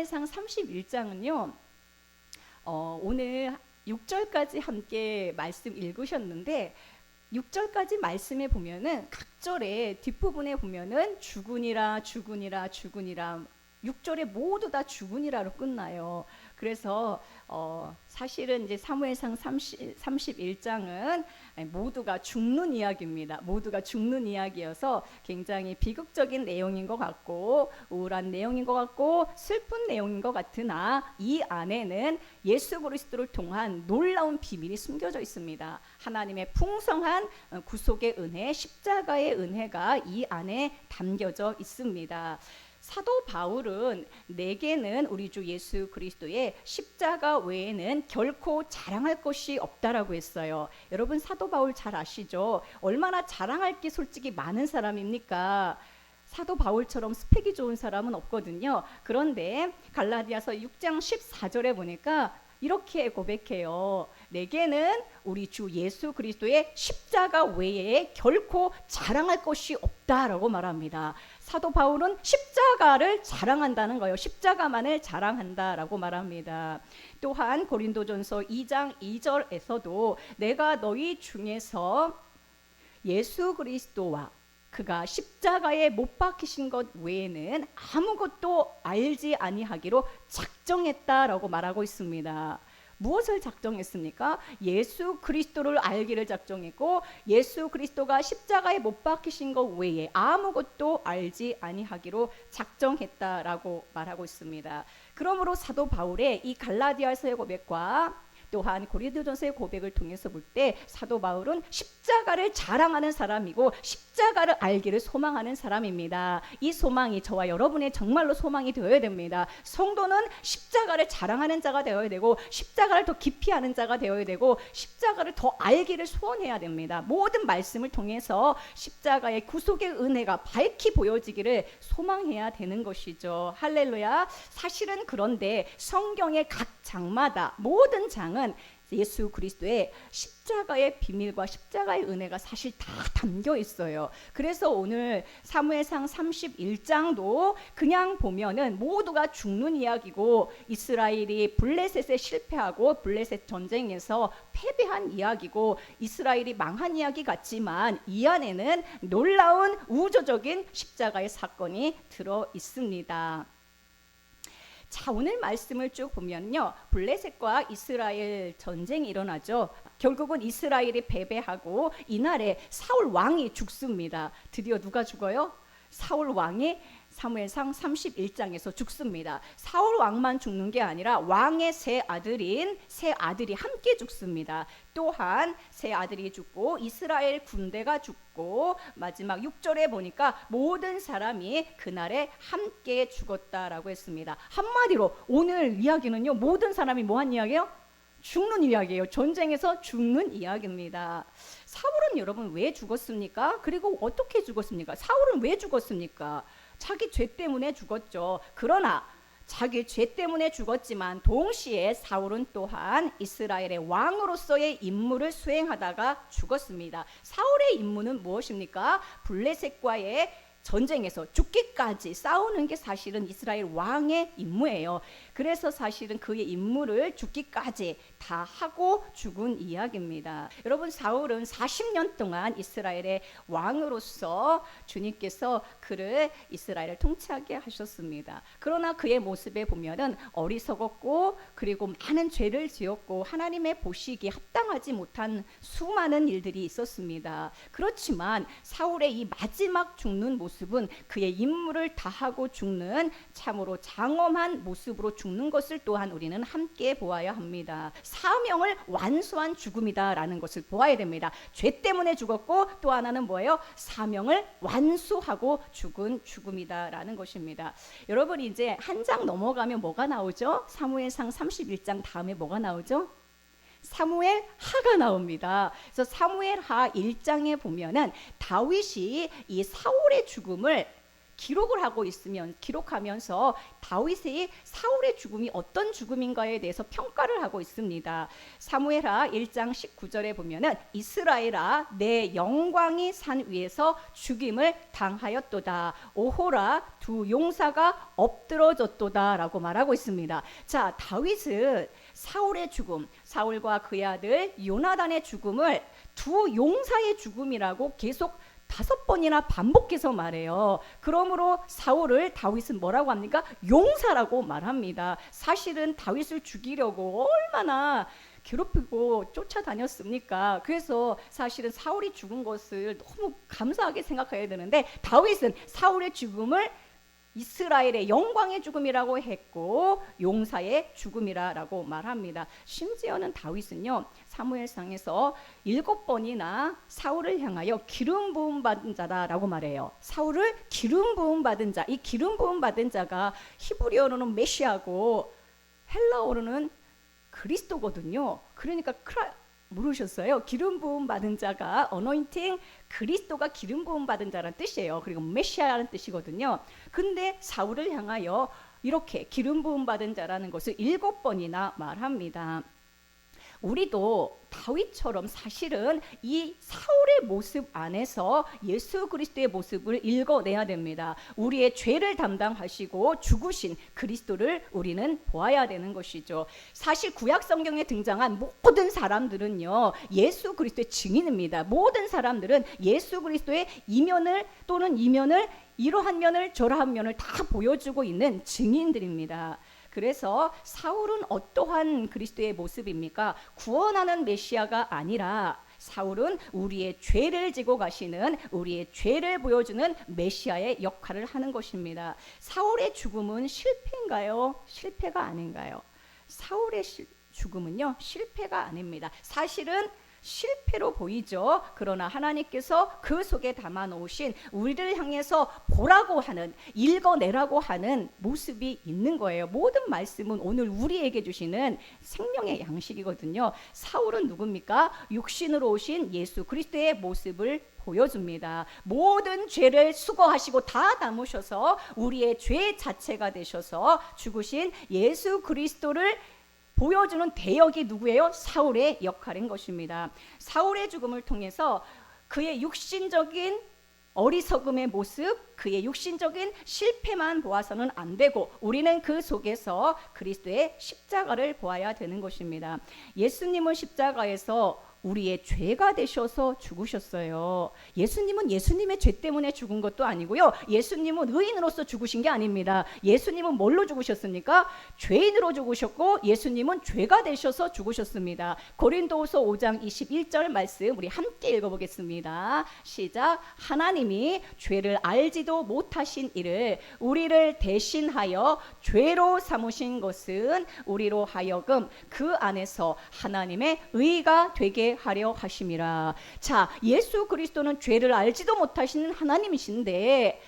사무엘상 31장은요. 오늘 6절까지 함께 말씀 읽으셨는데 6절까지 말씀에 보면은 각절의 뒷부분에 보면은 죽으니라 죽으니라 죽으니라 6절에 모두 다 죽으니라로 끝나요. 그래서 사실은 이제 사무엘상 31장은 모두가 죽는 이야기입니다. 모두가 죽는 이야기여서 굉장히 비극적인 내용인 것 같고 우울한 내용인 것 같고 슬픈 내용인 것 같으나 이 안에는 예수 그리스도를 통한 놀라운 비밀이 숨겨져 있습니다. 하나님의 풍성한 구속의 은혜, 십자가의 은혜가 이 안에 담겨져 있습니다. 사도 바울은 내게는 우리 주 예수 그리스도의 십자가 외에는 결코 자랑할 것이 없다라고 했어요. 여러분 사도 바울 잘 아시죠? 얼마나 자랑할 게 솔직히 많은 사람입니까? 사도 바울처럼 스펙이 좋은 사람은 없거든요. 그런데 갈라디아서 6장 14절에 보니까 이렇게 고백해요. 내게는 우리 주 예수 그리스도의 십자가 외에 결코 자랑할 것이 없다라고 말합니다. 사도 바울은 십자가를 자랑한다는 거예요. 십자가만을 자랑한다라고 말합니다. 또한 고린도전서 2장 2절에서도 내가 너희 중에서 예수 그리스도와 그가 십자가에 못 박히신 것 외에는 아무것도 알지 아니하기로 작정했다라고 말하고 있습니다. 무엇을 작정했습니까? 예수 그리스도를 알기를 작정했고 예수 그리스도가 십자가에 못 박히신 것 외에 아무것도 알지 아니하기로 작정했다라고 말하고 있습니다. 그러므로 사도 바울의 이 갈라디아서의 고백과 또한 고린도전서의 고백을 통해서 볼 때 사도 바울은 십자가를 자랑하는 사람이고 십자가를 알기를 소망하는 사람입니다. 이 소망이 저와 여러분의 정말로 소망이 되어야 됩니다. 성도는 십자가를 자랑하는 자가 되어야 되고 십자가를 더 깊이 아는 자가 되어야 되고 십자가를 더 알기를 소원해야 됩니다. 모든 말씀을 통해서 십자가의 구속의 은혜가 밝히 보여지기를 소망해야 되는 것이죠. 할렐루야. 사실은 그런데 성경의 각 장마다 모든 장은 예수 그리스도의 십자가의 비밀과 십자가의 은혜가 사실 다 담겨 있어요. 그래서 오늘 사무엘상 31장도 그냥 보면은 모두가 죽는 이야기고 이스라엘이 블레셋에 실패하고 블레셋 전쟁에서 패배한 이야기고 이스라엘이 망한 이야기 같지만 이 안에는 놀라운 우주적인 십자가의 사건이 들어 있습니다. 자, 오늘 말씀을 쭉 보면요. 블레셋과 이스라엘 전쟁이 일어나죠. 결국은 이스라엘이 패배하고 이날에 사울 왕이 죽습니다. 드디어 누가 죽어요? 사울 왕이 사무엘상 31장에서 죽습니다. 사울 왕만 죽는 게 아니라 왕의 세 아들이 함께 죽습니다. 또한 세 아들이 죽고 이스라엘 군대가 죽고 마지막 6절에 보니까 모든 사람이 그날에 함께 죽었다라고 했습니다. 한마디로 오늘 이야기는요. 모든 사람이 뭐한 이야기예요? 죽는 이야기예요. 전쟁에서 죽는 이야기입니다. 사울은 여러분 왜 죽었습니까? 그리고 어떻게 죽었습니까? 사울은 왜 죽었습니까? 자기 죄 때문에 죽었죠. 그러나 자기 죄 때문에 죽었지만 동시에 사울은 또한 이스라엘의 왕으로서의 임무를 수행하다가 죽었습니다. 사울의 임무는 무엇입니까? 블레셋과의 전쟁에서 죽기까지 싸우는 게 사실은 이스라엘 왕의 임무예요. 그래서 사실은 그의 임무를 죽기까지 다 하고 죽은 이야기입니다. 여러분 사울은 40년 동안 이스라엘의 왕으로서 주님께서 그를 이스라엘을 통치하게 하셨습니다. 그러나 그의 모습에 보면은 어리석었고 그리고 많은 죄를 지었고 하나님의 보시기에 합당하지 못한 수많은 일들이 있었습니다. 그렇지만 사울의 이 마지막 죽는 모습은 그의 임무를 다하고 죽는 참으로 장엄한 모습으로 죽는 것을 또한 우리는 함께 보아야 합니다. 사명을 완수한 죽음이다라는 것을 보아야 됩니다. 죄 때문에 죽었고 또 하나는 뭐예요? 사명을 완수하고 죽은 죽음이다라는 것입니다. 여러분 이제 한 장 넘어가면 뭐가 나오죠? 사무엘상 31장 다음에 뭐가 나오죠? 사무엘 하가 나옵니다. 그래서 사무엘 하 1장에 보면은 다윗이 이 사울의 죽음을 기록을 하고 있으면 기록하면서 다윗이 사울의 죽음이 어떤 죽음인가에 대해서 평가를 하고 있습니다. 사무엘하 1장 19절에 보면은 이스라엘아 내 영광이 산 위에서 죽임을 당하였도다. 오호라 두 용사가 엎드러졌도다 라고 말하고 있습니다. 자, 다윗은 사울의 죽음, 사울과 그의 아들 요나단의 죽음을 두 용사의 죽음이라고 계속 5번이나 반복해서 말해요. 그러므로 사울을 다윗은 뭐라고 합니까? 용사라고 말합니다. 사실은 다윗을 죽이려고 얼마나 괴롭히고 쫓아다녔습니까? 그래서 사실은 사울이 죽은 것을 너무 감사하게 생각해야 되는데 다윗은 사울의 죽음을 이스라엘의 영광의 죽음이라고 했고 용사의 죽음이라고 말합니다. 심지어는 다윗은요 사무엘상에서 7번이나 사울을 향하여 기름 부음 받은 자다라고 말해요. 사울을 기름 부음 받은 자, 이 기름 부음 받은 자가 히브리어로는 메시아고 헬라어로는 그리스도거든요. 그러니까 모르셨어요? 기름 부음 받은 자가 어노인팅, 그리스도가 기름 부음 받은 자라는 뜻이에요. 그리고 메시아라는 뜻이거든요. 근데 사울을 향하여 이렇게 기름 부음 받은 자라는 것을 7번이나 말합니다. 우리도 다윗처럼 사실은 이 사울의 모습 안에서 예수 그리스도의 모습을 읽어내야 됩니다. 우리의 죄를 담당하시고 죽으신 그리스도를 우리는 보아야 되는 것이죠. 사실 구약 성경에 등장한 모든 사람들은요 예수 그리스도의 증인입니다. 모든 사람들은 예수 그리스도의 이면을 또는 이면을 이러한 면을 저러한 면을 다 보여주고 있는 증인들입니다. 그래서 사울은 어떠한 그리스도의 모습입니까? 구원하는 메시아가 아니라 사울은 우리의 죄를 지고 가시는, 우리의 죄를 보여주는 메시아의 역할을 하는 것입니다. 사울의 죽음은 실패인가요? 실패가 아닌가요? 사울의 죽음은요 실패가 아닙니다. 사실은 실패로 보이죠. 그러나 하나님께서 그 속에 담아 놓으신 우리를 향해서 보라고 하는, 읽어내라고 하는 모습이 있는 거예요. 모든 말씀은 오늘 우리에게 주시는 생명의 양식이거든요. 사울은 누굽니까? 육신으로 오신 예수 그리스도의 모습을 보여줍니다. 모든 죄를 수거하시고 다 담으셔서 우리의 죄 자체가 되셔서 죽으신 예수 그리스도를 보여주는 대역이 누구예요? 사울의 역할인 것입니다. 사울의 죽음을 통해서 그의 육신적인 어리석음의 모습, 그의 육신적인 실패만 보아서는 안 되고 우리는 그 속에서 그리스도의 십자가를 보아야 되는 것입니다. 예수님은 십자가에서 우리의 죄가 되셔서 죽으셨어요. 예수님은 예수님의 죄 때문에 죽은 것도 아니고요. 예수님은 의인으로서 죽으신 게 아닙니다. 예수님은 뭘로 죽으셨습니까? 죄인으로 죽으셨고 예수님은 죄가 되셔서 죽으셨습니다. 고린도후서 5장 21절 말씀 우리 함께 읽어보겠습니다. 시작. 하나님이 죄를 알지도 못하신 이를 우리를 대신하여 죄로 삼으신 것은 우리로 하여금 그 안에서 하나님의 의가 되게 하려 하심이라. 자, 예수 그리스도는 죄를 알지도 못하시는 하나님이신데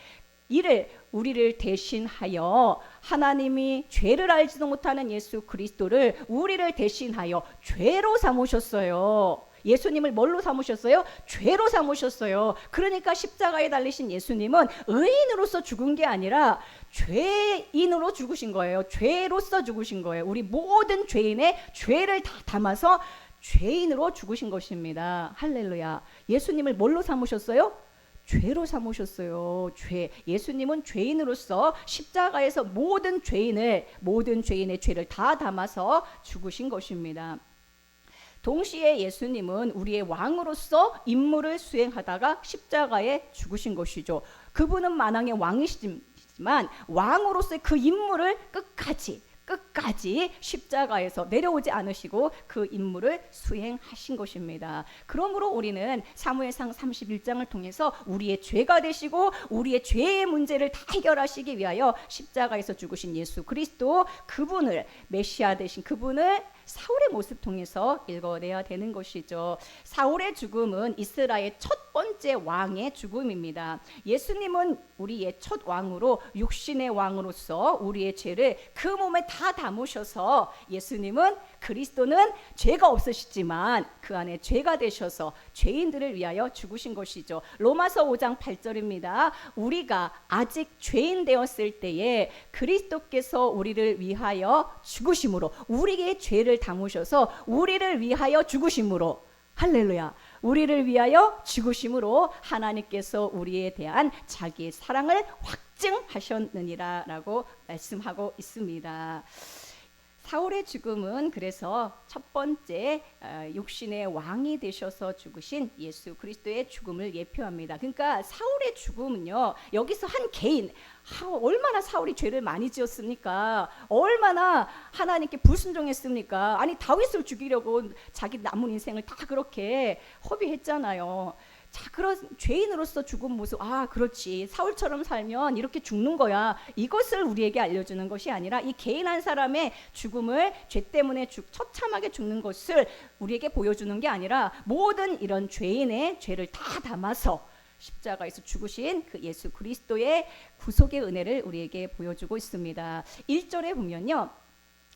이를 우리를 대신하여 하나님이 죄를 알지도 못하는 예수 그리스도를 우리를 대신하여 죄로 삼으셨어요. 예수님을 뭘로 삼으셨어요? 죄로 삼으셨어요. 그러니까 십자가에 달리신 예수님은 의인으로서 죽은 게 아니라 죄인으로 죽으신 거예요. 죄로서 죽으신 거예요. 우리 모든 죄인의 죄를 다 담아서 죄인으로 죽으신 것입니다. 할렐루야. 예수님을 뭘로 삼으셨어요? 죄로 삼으셨어요. 죄. 예수님은 죄인으로서 십자가에서 모든 죄인의 죄를 다 담아서 죽으신 것입니다. 동시에 예수님은 우리의 왕으로서 임무를 수행하다가 십자가에 죽으신 것이죠. 그분은 만왕의 왕이시지만 왕으로서의 그 임무를 끝까지 십자가에서 내려오지 않으시고 그 임무를 수행하신 것입니다. 그러므로 우리는 사무엘상 31장을 통해서 우리의 죄가 되시고 우리의 죄의 문제를 다 해결하시기 위하여 십자가에서 죽으신 예수 그리스도, 그분을 메시아 되신 그분을 사울의 모습 통해서 읽어내야 되는 것이죠. 사울의 죽음은 이스라엘의 첫 번째 번째 왕의 죽음입니다. 예수님은 우리의 첫 왕으로 육신의 왕으로서 우리의 죄를 그 몸에 다 담으셔서 예수님은 그리스도는 죄가 없으시지만 그 안에 죄가 되셔서 죄인들을 위하여 죽으신 것이죠. 로마서 5장 8절입니다. 우리가 아직 죄인 되었을 때에 그리스도께서 우리를 위하여 죽으심으로 우리의 죄를 담으셔서 우리를 위하여 죽으심으로 할렐루야. 우리를 위하여 죽으심으로 하나님께서 우리에 대한 자기의 사랑을 확증하셨느니라 라고 말씀하고 있습니다. 사울의 죽음은 그래서 첫 번째 육신의 왕이 되셔서 죽으신 예수 그리스도의 죽음을 예표합니다. 그러니까 사울의 죽음은요, 여기서 한 개인, 얼마나 사울이 죄를 많이 지었습니까? 얼마나 하나님께 불순종했습니까? 아니 다윗을 죽이려고 자기 남은 인생을 다 그렇게 허비했잖아요. 자, 그런 죄인으로서 죽은 모습, 그렇지, 사울처럼 살면 이렇게 죽는 거야, 이것을 우리에게 알려주는 것이 아니라 이 개인 한 사람의 죽음을, 죄 때문에 처참하게 죽는 것을 우리에게 보여주는 게 아니라 모든 이런 죄인의 죄를 다 담아서 십자가에서 죽으신 그 예수 그리스도의 구속의 은혜를 우리에게 보여주고 있습니다. 1절에 보면요,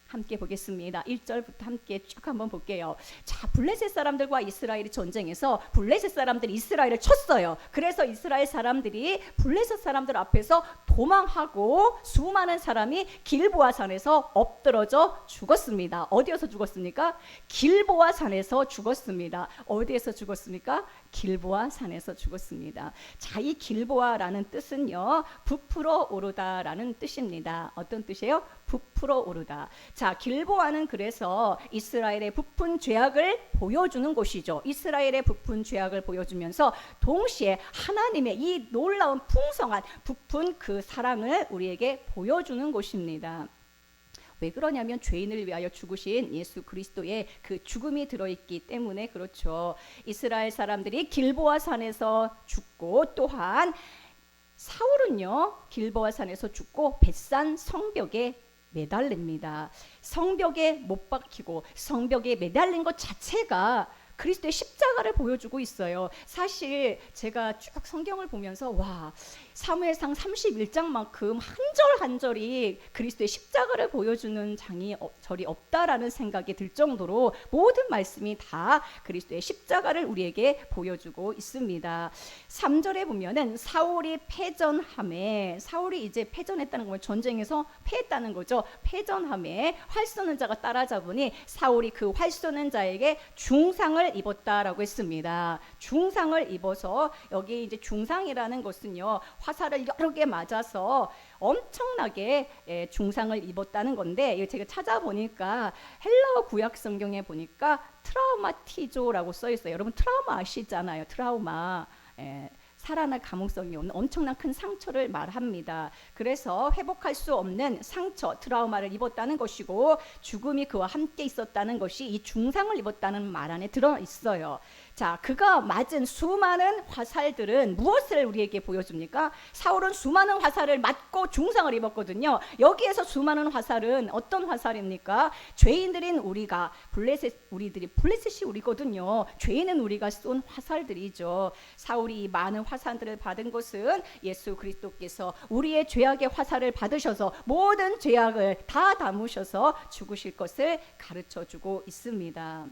함께 보겠습니다. 1절부터 함께 쭉 한번 볼게요. 자, 블레셋 사람들과 이스라엘이 전쟁에서 블레셋 사람들이 이스라엘을 쳤어요. 그래서 이스라엘 사람들이 블레셋 사람들 앞에서 도망하고 수많은 사람이 길보아 산에서 엎드러져 죽었습니다. 어디에서 죽었습니까? 길보아 산에서 죽었습니다. 어디에서 죽었습니까? 길보아 산에서 죽었습니다. 자, 이 길보아라는 뜻은요, 부풀어 오르다라는 뜻입니다. 어떤 뜻이에요? 부풀어 오르다. 자, 길보아는 그래서 이스라엘의 부푼 죄악을 보여주는 곳이죠. 이스라엘의 부푼 죄악을 보여주면서 동시에 하나님의 이 놀라운 풍성한 부푼 그 사랑을 우리에게 보여주는 곳입니다. 왜 그러냐면 죄인을 위하여 죽으신 예수 그리스도의 그 죽음이 들어있기 때문에 그렇죠. 이스라엘 사람들이 길보아 산에서 죽고, 또한 사울은요 길보아 산에서 죽고 벳산 성벽에 매달립니다. 성벽에 못 박히고 성벽에 매달린 것 자체가 그리스도의 십자가를 보여주고 있어요. 사실 제가 쭉 성경을 보면서 사무엘상 31장만큼 한 절 한 절이 그리스도의 십자가를 보여주는 절이 없다라는 생각이 들 정도로 모든 말씀이 다 그리스도의 십자가를 우리에게 보여주고 있습니다. 3절에 보면은 사울이 패전함에, 사울이 이제 패전했다는 건 전쟁에서 패했다는 거죠. 패전함에 활 쏘는 자가 따라잡으니 사울이 그 활 쏘는 자에게 중상을 입었다라고 했습니다. 중상을 입어서, 여기 이제 중상이라는 것은요, 화살을 여러 개 맞아서 엄청나게 중상을 입었다는 건데, 이거 제가 찾아보니까 헬라어 구약 성경에 보니까 트라우마티조라고 써 있어요. 여러분 트라우마 아시잖아요. 트라우마. 살아날 가능성이 없는 엄청난 큰 상처를 말합니다. 그래서 회복할 수 없는 상처, 트라우마를 입었다는 것이고, 죽음이 그와 함께 있었다는 것이 이 중상을 입었다는 말 안에 들어 있어요. 자, 그가 맞은 수많은 화살들은 무엇을 우리에게 보여줍니까? 사울은 수많은 화살을 맞고 중상을 입었거든요. 여기에서 수많은 화살은 어떤 화살입니까? 죄인들인 우리가, 블레셋이 우리거든요. 죄인은 우리가 쏜 화살들이죠. 사울이 이 많은 화살들을 받은 것은 예수 그리스도께서 우리의 죄악의 화살을 받으셔서 모든 죄악을 다 담으셔서 죽으실 것을 가르쳐주고 있습니다.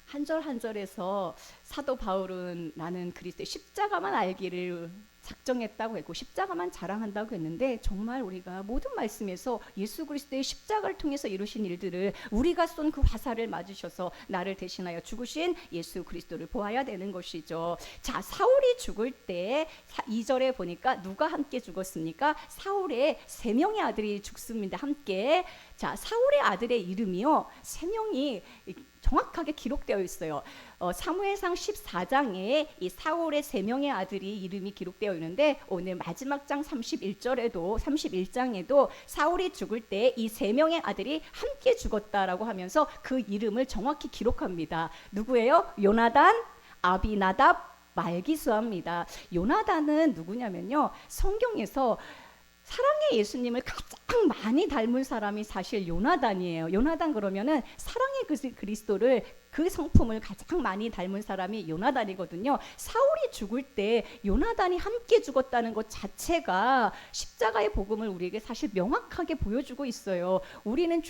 한 절 한 절에서 사도 바울은 나는 그리스도의 십자가만 알기를 작정했다고 했고 십자가만 자랑한다고 했는데, 정말 우리가 모든 말씀에서 예수 그리스도의 십자가를 통해서 이루신 일들을, 우리가 쏜 그 화살을 맞으셔서 나를 대신하여 죽으신 예수 그리스도를 보아야 되는 것이죠. 자, 사울이 죽을 때 2절에 보니까 누가 함께 죽었습니까? 사울의 3명의 아들이 죽습니다. 함께. 자, 사울의 아들의 이름이요, 3명이 정확하게 기록되어 있어요. 사무엘상 14장에 이 사울의 3명의 아들이 이름이 기록되어 있는데, 오늘 마지막 장 31장에도 사울이 죽을 때 이 3명의 아들이 함께 죽었다라고 하면서 그 이름을 정확히 기록합니다. 누구예요? 요나단, 아비나답, 말기수아입니다. 요나단은 누구냐면요, 성경에서 사랑의 예수님을 가장 많이 닮은 사람이 사실 요나단이에요. 요나단 그러면은 사랑의 그리스도를, 그 성품을 가장 많이 닮은 사람이 요나단이거든요. 사울이 죽을 때 요나단이 함께 죽었다는 것 자체가 십자가의 복음을 우리에게 사실 명확하게 보여주고 있어요. 우리는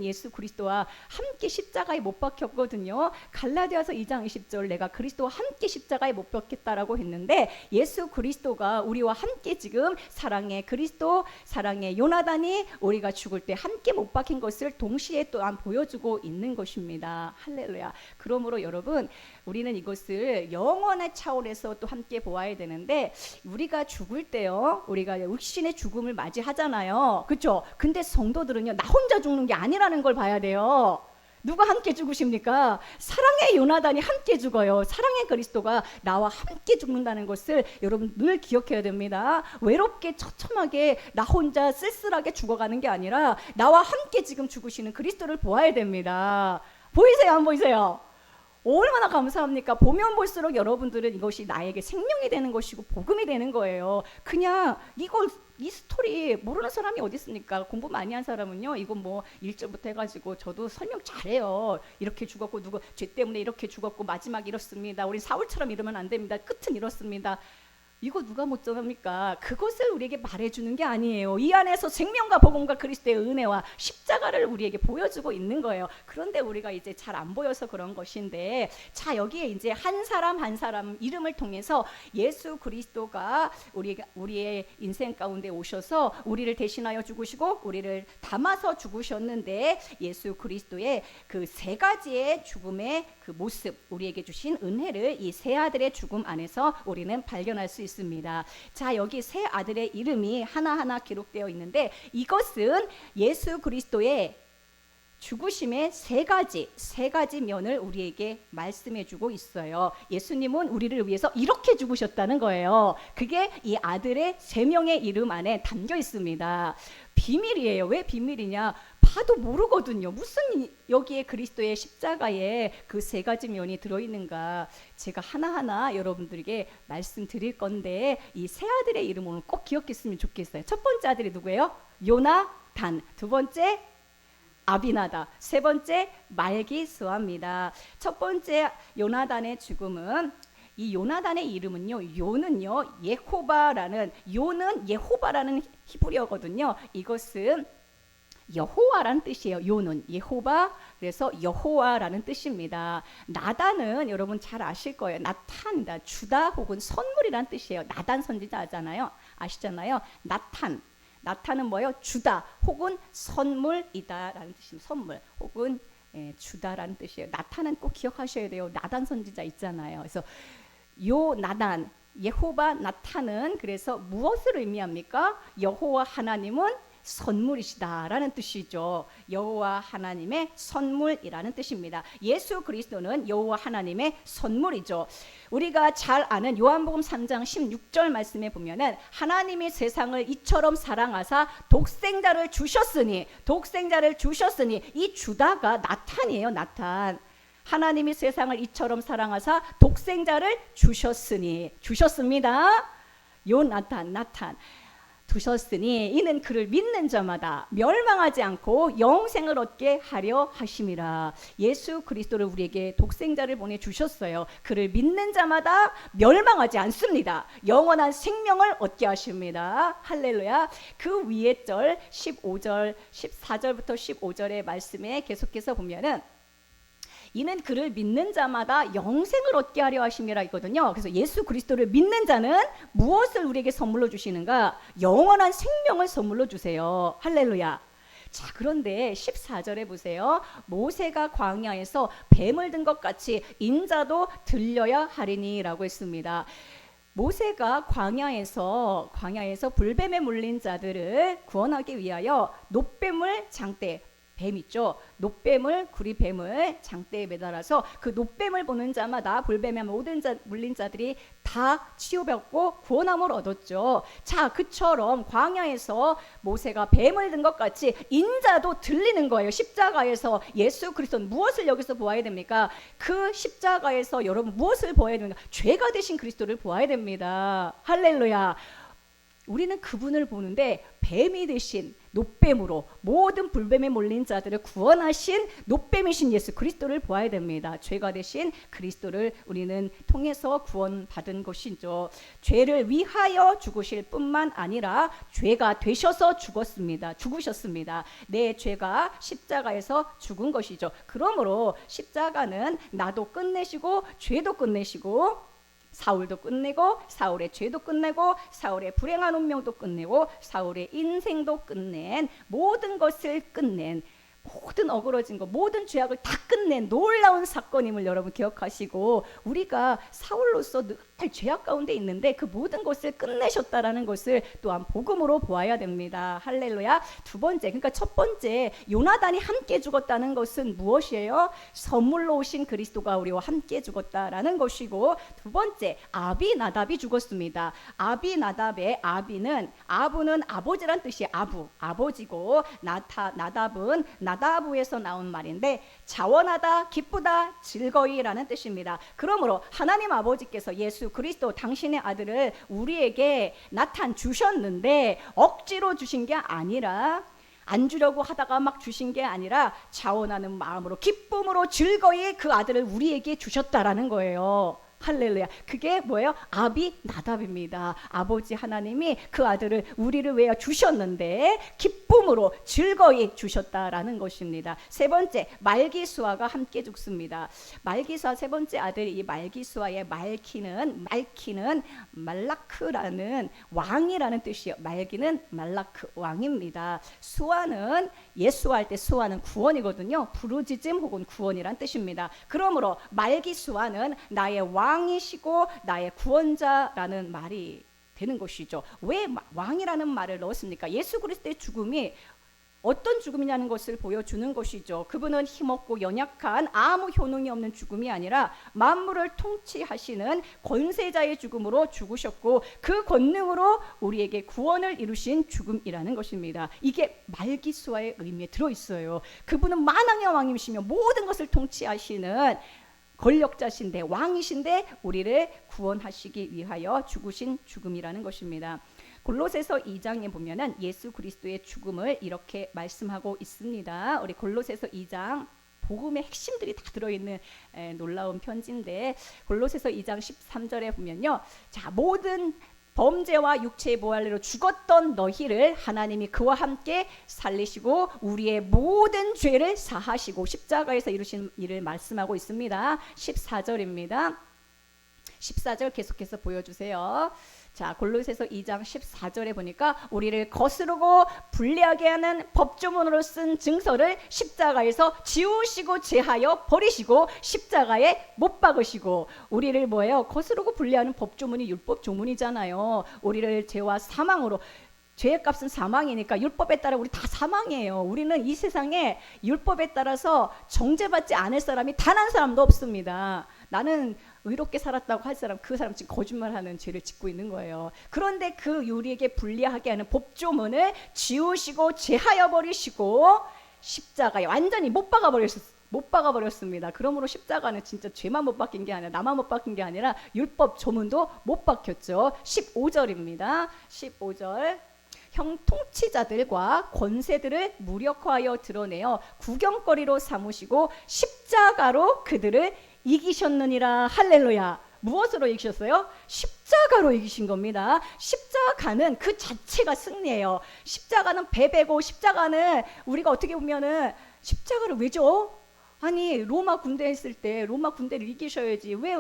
예수 그리스도와 함께 십자가에 못 박혔거든요. 갈라디아서 2장 20절 내가 그리스도와 함께 십자가에 못 박혔다라고 했는데, 예수 그리스도가 우리와 함께 지금 사랑의 그리스도, 사랑의 요나단이 우리가 죽을 때 함께 못 박힌 것을 동시에 또한 보여주고 있는 것입니다. 할렐루야. 그러므로 여러분, 우리는 이것을 영원의 차원에서 또 함께 보아야 되는데, 우리가 죽을 때요, 우리가 육신의 죽음을 맞이하잖아요. 그렇죠? 근데 성도들은요, 나 혼자 죽는 게 아니라는 걸 봐야 돼요. 누가 함께 죽으십니까? 사랑의 요나단이 함께 죽어요. 사랑의 그리스도가 나와 함께 죽는다는 것을 여러분 늘 기억해야 됩니다. 외롭게 처참하게 나 혼자 쓸쓸하게 죽어가는 게 아니라 나와 함께 지금 죽으시는 그리스도를 보아야 됩니다. 보이세요? 안 보이세요? 얼마나 감사합니까? 보면 볼수록 여러분들은 이것이 나에게 생명이 되는 것이고 복음이 되는 거예요. 그냥 이 스토리 모르는 사람이 어디 있습니까? 공부 많이 한 사람은요, 이거 뭐 1절부터 해가지고 저도 설명 잘해요. 이렇게 죽었고 누구 죄 때문에 이렇게 죽었고 마지막 이렇습니다. 우리 사울처럼 이러면 안 됩니다. 끝은 이렇습니다. 이거 누가 못 전합니까? 그것을 우리에게 말해주는 게 아니에요. 이 안에서 생명과 복음과 그리스도의 은혜와 십자가를 우리에게 보여주고 있는 거예요. 그런데 우리가 이제 잘 안 보여서 그런 것인데, 자, 여기에 이제 한 사람 한 사람 이름을 통해서 예수 그리스도가 우리의 인생 가운데 오셔서 우리를 대신하여 죽으시고 우리를 담아서 죽으셨는데, 예수 그리스도의 그 세 가지의 죽음의 그 모습, 우리에게 주신 은혜를 이 세 아들의 죽음 안에서 우리는 발견할 수 있습니다. 자, 여기 세 아들의 이름이 하나하나 기록되어 있는데, 이것은 예수 그리스도의 죽으심의 세 가지 면을 우리에게 말씀해주고 있어요. 예수님은 우리를 위해서 이렇게 죽으셨다는 거예요. 그게 이 아들의 세 명의 이름 안에 담겨 있습니다. 비밀이에요. 왜 비밀이냐? 봐도 모르거든요. 무슨 여기에 그리스도의 십자가에 그 세 가지 면이 들어있는가, 제가 하나하나 여러분들에게 말씀드릴 건데, 이 세 아들의 이름 오늘 꼭 기억했으면 좋겠어요. 첫 번째 아들이 누구예요? 요나단. 두 번째 아비나다. 세 번째 말기스와입니다. 첫 번째 요나단의 죽음은, 이 요나단의 이름은요, 요는요 예호바라는, 요는 예호바라는 히브리어거든요. 이것은 여호와라는 뜻이에요. 요는 예호바, 그래서 여호와라는 뜻입니다. 나단은 여러분 잘 아실 거예요. 나탄이다, 주다 혹은 선물이라는 뜻이에요. 나단 선지자 아시잖아요. 나탄은 뭐예요? 주다 혹은 선물이다라는 뜻입니다. 선물 혹은 주다라는 뜻이에요. 나탄은 꼭 기억하셔야 돼요. 나단 선지자 있잖아요. 그래서 요 나단, 예호바 나탄은 그래서 무엇을 의미합니까? 여호와 하나님은 선물이시다라는 뜻이죠. 여호와 하나님의 선물이라는 뜻입니다. 예수 그리스도는 여호와 하나님의 선물이죠. 우리가 잘 아는 요한복음 3장 16절 말씀에 보면은, 하나님이 세상을 이처럼 사랑하사 독생자를 주셨으니, 이 주다가 나탄이에요. 나탄. 하나님이 세상을 이처럼 사랑하사 독생자를 주셨습니다. 요 나탄 두셨으니 이는 그를 믿는 자마다 멸망하지 않고 영생을 얻게 하려 하심이라. 예수 그리스도를 우리에게 독생자를 보내주셨어요. 그를 믿는 자마다 멸망하지 않습니다. 영원한 생명을 얻게 하십니다. 할렐루야. 그 위에 절 15절 14절부터 15절의 말씀에 계속해서 보면은, 이는 그를 믿는 자마다 영생을 얻게 하려 하심이라 있거든요. 그래서 예수 그리스도를 믿는 자는 무엇을 우리에게 선물로 주시는가? 영원한 생명을 선물로 주세요. 할렐루야. 자, 그런데 14절에 보세요. 모세가 광야에서 뱀을 든 것 같이 인자도 들려야 하리니 라고 했습니다. 모세가 광야에서 불뱀에 물린 자들을 구원하기 위하여 놋뱀을 장대, 뱀 있죠. 놋뱀을, 구리뱀을 장대에 매달아서 그 놋뱀을 보는 자마다 불뱀에 모든 물린 자들이 다 치유받고 구원함을 얻었죠. 자, 그처럼 광야에서 모세가 뱀을 든 것 같이 인자도 들리는 거예요. 십자가에서 예수 그리스도는 무엇을 여기서 보아야 됩니까? 그 십자가에서 여러분 무엇을 보아야 됩니까? 죄가 되신 그리스도를 보아야 됩니다. 할렐루야. 우리는 그분을 보는데 뱀이 되신, 노뱀으로 모든 불뱀에 몰린 자들을 구원하신 노뱀이신 예수 그리스도를 보아야 됩니다. 죄가 되신 그리스도를 우리는 통해서 구원받은 것이죠. 죄를 위하여 죽으실 뿐만 아니라 죄가 되셔서 죽으셨습니다. 내 죄가 십자가에서 죽은 것이죠. 그러므로 십자가는 나도 끝내시고 죄도 끝내시고 사울도 끝내고 사울의 죄도 끝내고 사울의 불행한 운명도 끝내고 사울의 인생도 끝낸 모든 것을 끝낸 모든 어그러진 것 모든 죄악을 다 끝낸 놀라운 사건임을 여러분 기억하시고 우리가 사울로서 늘 죄악 가운데 있는데 그 모든 것을 끝내셨다라는 것을 또한 복음으로 보아야 됩니다. 할렐루야. 두 번째 그러니까 첫 번째 요나단이 함께 죽었다는 것은 무엇이에요? 선물로 오신 그리스도가 우리와 함께 죽었다라는 것이고 두 번째 아비나답이 죽었습니다. 아비나답의 아부는 아버지란 뜻이 아버지고 나답은 나다부에서 나온 말인데 자원하다 기쁘다 즐거이라는 뜻입니다. 그러므로 하나님 아버지께서 예수 그리스도 당신의 아들을 우리에게 나타내 주셨는데 억지로 주신 게 아니라 안 주려고 하다가 막 주신 게 아니라 자원하는 마음으로 기쁨으로 즐거이 그 아들을 우리에게 주셨다라는 거예요. 할렐루야. 그게 뭐예요? 아비나답입니다. 아버지 하나님이 그 아들을 우리를 위하여 주셨는데 기쁨으로 즐거이 주셨다라는 것입니다. 세 번째 말기수아가 함께 죽습니다. 말기수아 세 번째 아들 이 말기수아의 말키는 말라크라는 왕이라는 뜻이에요. 말기는 말라크 왕입니다. 수아는 예수할 때 수아는 구원이거든요. 부르짖음 혹은 구원이란 뜻입니다. 그러므로 말기수아는 나의 왕이시고 나의 구원자라는 말이 되는 것이죠. 왜 왕이라는 말을 넣었습니까? 예수 그리스도의 죽음이 어떤 죽음이냐는 것을 보여주는 것이죠. 그분은 힘없고 연약한 아무 효능이 없는 죽음이 아니라 만물을 통치하시는 권세자의 죽음으로 죽으셨고 그 권능으로 우리에게 구원을 이루신 죽음이라는 것입니다. 이게 말기수아의 의미에 들어있어요. 그분은 만왕의 왕이시며 모든 것을 통치하시는 권력자신데 왕이신데 우리를 구원하시기 위하여 죽으신 죽음이라는 것입니다. 골로새서 2장에 보면은 예수 그리스도의 죽음을 이렇게 말씀하고 있습니다. 우리 골로새서 2장 복음의 핵심들이 다 들어있는 놀라운 편지인데 골로새서 2장 13절에 보면요. 자, 모든 범죄와 육체의 모할례로 죽었던 너희를 하나님이 그와 함께 살리시고 우리의 모든 죄를 사하시고 십자가에서 이루신 일을 말씀하고 있습니다. 14절입니다. 14절 계속해서 보여주세요. 자, 골로새서 2장 14절에 보니까 우리를 거스르고 불리하게 하는 법조문으로 쓴 증서를 십자가에서 지우시고 제하여 버리시고 십자가에 못 박으시고 우리를 뭐예요? 거스르고 불리하는 법조문이 율법 조문이잖아요. 우리를 죄와 사망으로 죄의 값은 사망이니까 율법에 따라 우리 다 사망이에요. 우리는 이 세상에 율법에 따라서 정죄받지 않을 사람이 단 한 사람도 없습니다. 나는 의롭게 살았다고 할 사람 그 사람 지금 거짓말하는 죄를 짓고 있는 거예요. 그런데 그 우리에게 불리하게 하는 법조문을 지우시고 제하여 버리시고 십자가에 완전히 못 박아버렸습니다. 그러므로 십자가는 진짜 죄만 못 박힌 게 아니라 나만 못 박힌 게 아니라 율법 조문도 못 박혔죠. 15절입니다. 15절 형통치자들과 권세들을 무력화하여 드러내어 구경거리로 삼으시고 십자가로 그들을 이기셨느니라. 할렐루야. 무엇으로 이기셨어요? 십자가로 이기신 겁니다. 십자가는 그 자체가 승리예요. 십자가는 패배고 십자가는 우리가 어떻게 보면은 십자가를 왜 줘? 아니 로마 군대 했을 때 로마 군대를 이기셔야지 왜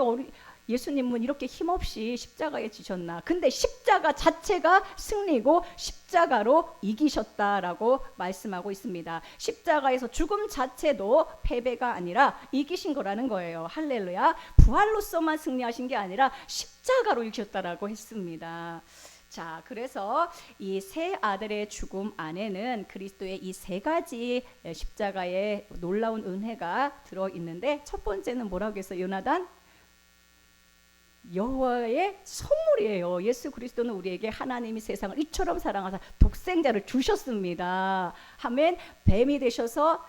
예수님은 이렇게 힘없이 십자가에 지셨나? 근데 십자가 자체가 승리고 십자가로 이기셨다라고 말씀하고 있습니다. 십자가에서 죽음 자체도 패배가 아니라 이기신 거라는 거예요. 할렐루야. 부활로서만 승리하신 게 아니라 십자가로 이기셨다라고 했습니다. 자, 그래서 이 세 아들의 죽음 안에는 그리스도의 이 세 가지 십자가의 놀라운 은혜가 들어있는데 첫 번째는 뭐라고 했어요? 요나단? 여호와의 선물이에요. 예수 그리스도는 우리에게 하나님이 세상을 이처럼 사랑하사 독생자를 주셨습니다. 하면 뱀이 되셔서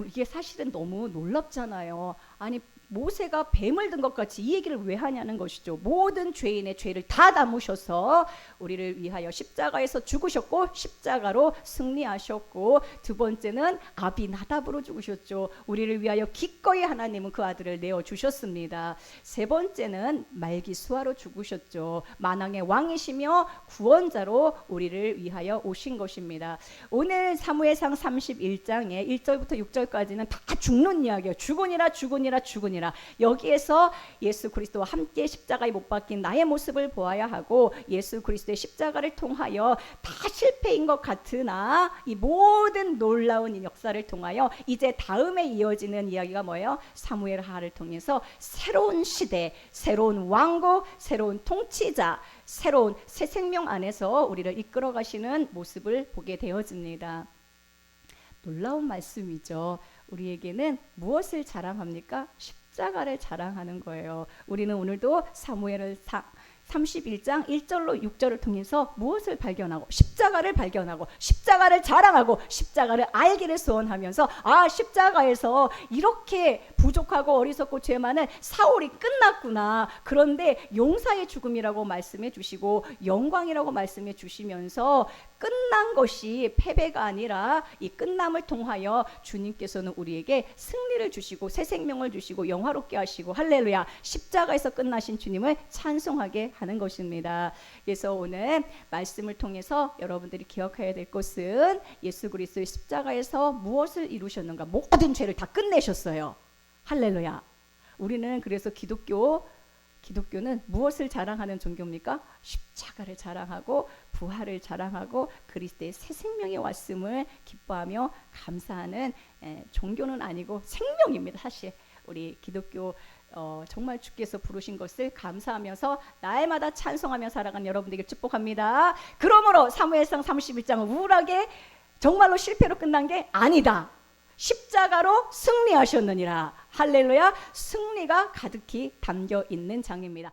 이게 사실은 너무 놀랍잖아요. 아니 모세가 뱀을 든 것 같이 이 얘기를 왜 하냐는 것이죠. 모든 죄인의 죄를 다 담으셔서 우리를 위하여 십자가에서 죽으셨고 십자가로 승리하셨고, 두 번째는 아비나답으로 죽으셨죠. 우리를 위하여 기꺼이 하나님은 그 아들을 내어주셨습니다. 세 번째는 말기수아로 죽으셨죠. 만왕의 왕이시며 구원자로 우리를 위하여 오신 것입니다. 오늘 사무엘상 31장에 1절부터 6절까지는 다 죽는 이야기예요. 죽으니라 죽으니라 죽으니라. 여기에서 예수 그리스도와 함께 십자가에 못 박힌 나의 모습을 보아야 하고, 예수 그리스도의 십자가를 통하여 다 실패인 것 같으나 이 모든 놀라운 역사를 통하여 이제 다음에 이어지는 이야기가 뭐예요? 사무엘하를 통해서 새로운 시대, 새로운 왕국, 새로운 통치자, 새로운 새 생명 안에서 우리를 이끌어 가시는 모습을 보게 되어집니다. 놀라운 말씀이죠. 우리에게는 무엇을 자랑합니까? 십자가를 자랑하는 거예요. 우리는 오늘도 사무엘을 31장 1절로 6절을 통해서 무엇을 발견하고, 십자가를 발견하고, 십자가를 자랑하고, 십자가를 알기를 소원하면서, 아, 십자가에서 이렇게 부족하고 어리석고 죄 많은 사울이 끝났구나. 그런데 용사의 죽음이라고 말씀해 주시고 영광이라고 말씀해 주시면서 끝난 것이 패배가 아니라 이 끝남을 통하여 주님께서는 우리에게 승리를 주시고 새 생명을 주시고 영화롭게 하시고, 할렐루야, 십자가에서 끝나신 주님을 찬송하게 하는 것입니다. 그래서 오늘 말씀을 통해서 여러분들이 기억해야 될 것은 예수 그리스도의 십자가에서 무엇을 이루셨는가? 모든 죄를 다 끝내셨어요. 할렐루야. 우리는 그래서 기독교는 무엇을 자랑하는 종교입니까? 십자가를 자랑하고 부활을 자랑하고 그리스도의 새 생명이 왔음을 기뻐하며 감사하는 종교는 아니고 생명입니다. 사실 우리 기독교 정말 주께서 부르신 것을 감사하면서 날마다 찬송하며 살아가는 여러분들에게 축복합니다. 그러므로 사무엘상 31장은 우울하게 정말로 실패로 끝난 게 아니다. 십자가로 승리하셨느니라. 할렐루야. 승리가 가득히 담겨 있는 장입니다.